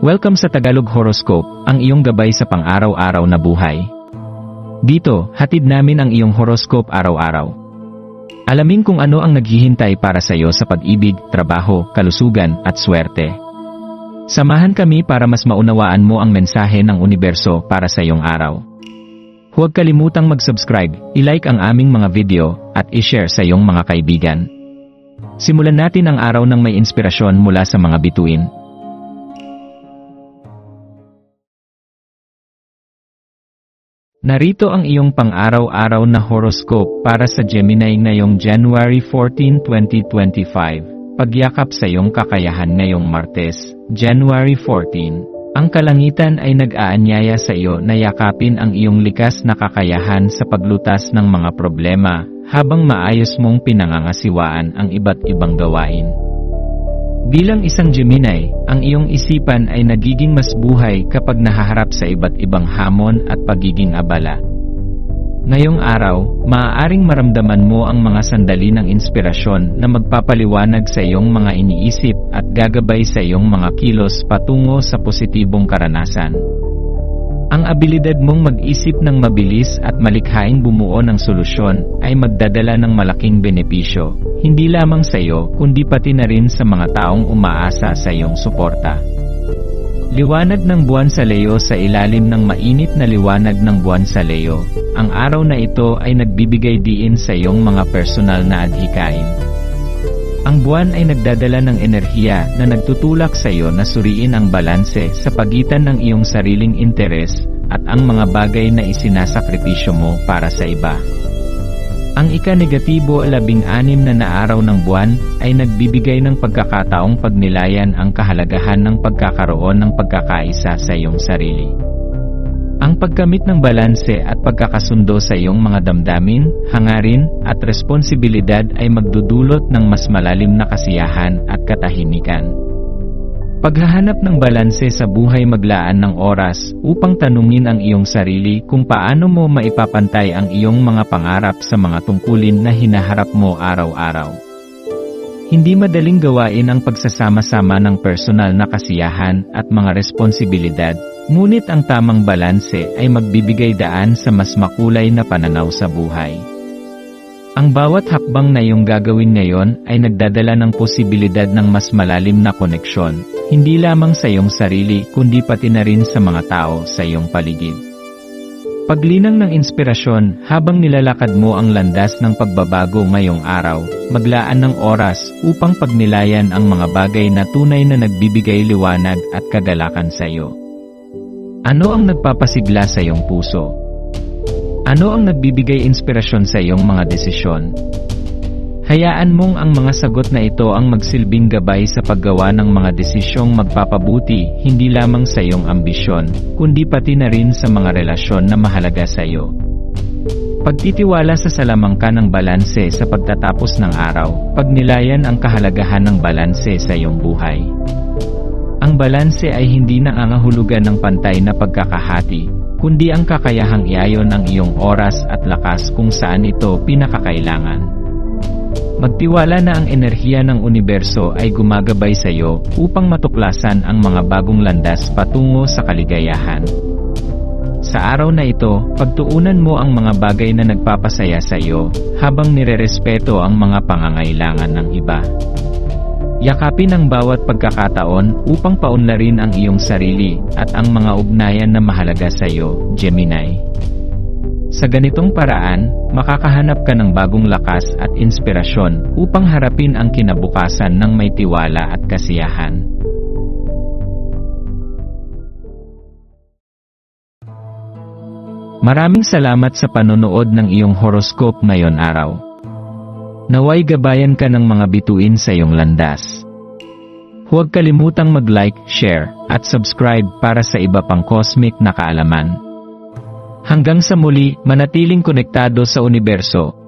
Welcome sa Tagalog Horoscope, ang iyong gabay sa pang-araw-araw na buhay. Dito, hatid namin ang iyong horoscope araw-araw. Alamin kung ano ang naghihintay para sa iyo sa pag-ibig, trabaho, kalusugan, at swerte. Samahan kami para mas maunawaan mo ang mensahe ng universo para sa iyong araw. Huwag kalimutang mag-subscribe, i-like ang aming mga video, at i-share sa iyong mga kaibigan. Simulan natin ang araw ng may inspirasyon mula sa mga bituin. Narito ang iyong pang-araw-araw na horoscope para sa Gemini ngayong January 14, 2025. Pagyakap sa iyong kakayahan ngayong Martes, January 14. Ang kalangitan ay nag-aanyaya sa iyo na yakapin ang iyong likas na kakayahan sa paglutas ng mga problema, habang maayos mong pinangangasiwaan ang iba't ibang gawain. Bilang isang Gemini, ang iyong isipan ay nagiging mas buhay kapag nahaharap sa iba't ibang hamon at pagiging abala. Ngayong araw, maaaring maramdaman mo ang mga sandali ng inspirasyon na magpapaliwanag sa iyong mga iniisip at gagabay sa iyong mga kilos patungo sa positibong karanasan. Ang abilidad mong mag-isip ng mabilis at malikhaing bumuo ng solusyon ay magdadala ng malaking benepisyo, hindi lamang sa iyo kundi pati na rin sa mga taong umaasa sa iyong suporta. Liwanag ng buwan sa Leo sa ilalim ng mainit na liwanag ng buwan sa Leo. Ang araw na ito ay nagbibigay diin sa iyong mga personal na adhikain. Ang buwan ay nagdadala ng enerhiya na nagtutulak sa iyo na suriin ang balanse sa pagitan ng iyong sariling interes at ang mga bagay na isinasakripisyo mo para sa iba. Ang ika-negatibo 16 na araw ng buwan ay nagbibigay ng pagkakataong pagnilayan ang kahalagahan ng pagkakaroon ng pagkakaisa sa iyong sarili. Ang pagkamit ng balanse at pagkakasundo sa iyong mga damdamin, hangarin, at responsibilidad ay magdudulot ng mas malalim na kasiyahan at katahimikan. Paghahanap ng balanse sa buhay, maglaan ng oras upang tanungin ang iyong sarili kung paano mo maipapantay ang iyong mga pangarap sa mga tungkulin na hinaharap mo araw-araw. Hindi madaling gawain ang pagsasama-sama ng personal na kasiyahan at mga responsibilidad, ngunit ang tamang balanse ay magbibigay daan sa mas makulay na pananaw sa buhay. Ang bawat hakbang na iyong gagawin ngayon ay nagdadala ng posibilidad ng mas malalim na koneksyon, hindi lamang sa iyong sarili kundi pati na rin sa mga tao sa iyong paligid. Paglinang ng inspirasyon habang nilalakad mo ang landas ng pagbabago ngayong araw, maglaan ng oras upang pagnilayan ang mga bagay na tunay na nagbibigay liwanag at kagalakan sa iyo. Ano ang nagpapasigla sa iyong puso? Ano ang nagbibigay inspirasyon sa iyong mga desisyon? Hayaan mong ang mga sagot na ito ang magsilbing gabay sa paggawa ng mga desisyong magpapabuti hindi lamang sa iyong ambisyon, kundi pati na rin sa mga relasyon na mahalaga sa iyo. Pagtitiwala sa salamangka ng balanse sa pagtatapos ng araw, pagnilayan ang kahalagahan ng balanse sa iyong buhay. Ang balanse ay hindi nangangahulugan ng pantay na pagkakahati, kundi ang kakayahang iayon ang iyong oras at lakas kung saan ito pinakakailangan. Magtiwala na ang enerhiya ng universo ay gumagabay sa iyo upang matuklasan ang mga bagong landas patungo sa kaligayahan. Sa araw na ito, pagtuunan mo ang mga bagay na nagpapasaya sa iyo habang nirerespeto ang mga pangangailangan ng iba. Yakapin ang bawat pagkakataon upang paunlarin ang iyong sarili at ang mga ugnayan na mahalaga sa iyo, Gemini. Sa ganitong paraan, makakahanap ka ng bagong lakas at inspirasyon upang harapin ang kinabukasan ng may tiwala at kasiyahan. Maraming salamat sa panonood ng iyong horoscope ngayon araw. Naway gabayan ka ng mga bituin sa iyong landas. Huwag kalimutang mag-like, share, at subscribe para sa iba pang cosmic na kaalaman. Hanggang sa muli, manatiling konektado sa universo.